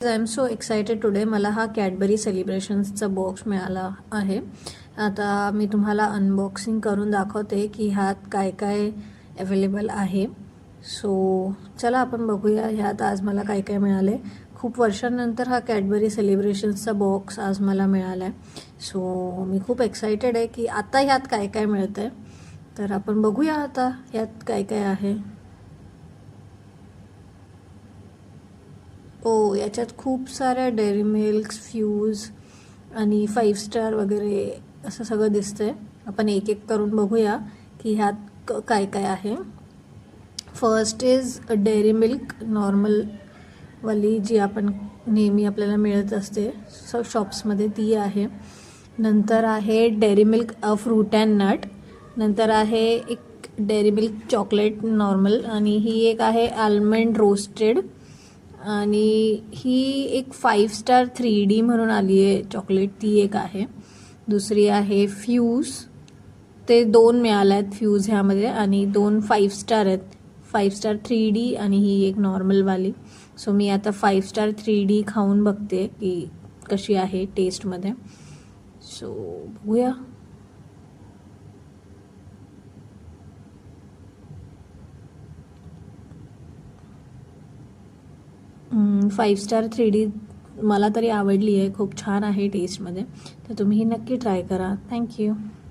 I am so excited today. मला हा Cadbury सेलिब्रेशन्सचा box मिळाला आहे. आता मी तुम्हाला अनबॉक्सिंग करून दाखवते की ह्यात काय काय अवेलेबल आहे. सो चला आपण बघूया ह्यात आज मला काय काय मिळाले. खूप वर्षांनंतर हा कॅडबरी सेलिब्रेशन्सचा बॉक्स आज मला मिळाला आहे. सो मी खूप एक्सायटेड आहे की आता ह्यात काय काय मिळतं आहे. तर आपण बघूया आता ह्यात काय काय आहे. याच्यात खूप साऱ्या डेअरी मिल्क, फ्यूज आणि 5 स्टार वगैरे असं सगळं दिसतंय. आपण एक एक करून बघूया की ह्यात काय काय आहे. फर्स्ट इज डेअरी मिल्क नॉर्मलवाली, जी आपण नेहमी आपल्याला मिळत असते शॉप्समध्ये, ती आहे. नंतर आहे dairy milk fruit and nut. नंतर आहे एक डेअरी मिल्क चॉकलेट नॉर्मल, आणि ही एक आहे आल्मंड रोस्टेड, आणि ही एक 5 स्टार 3D म्हणून आली आहे चॉकलेट, ती एक आहे. दुसरी आहे फ्यूज, ते 2 मिळाल्या आहेत फ्यूज ह्यामध्ये, आणि 2 5 स्टार आहेत, 5 स्टार 3D आणि ही एक नॉर्मलवाली. सो मी आता 5 स्टार 3D खाऊन बघते की कशी आहे टेस्टमध्ये. सो बघूया. 5 स्टार 3D मला तरी आवडली आहे, खूप छान आहे टेस्टमध्ये. तर तुम्ही ही नक्की ट्राय करा. थँक्यू.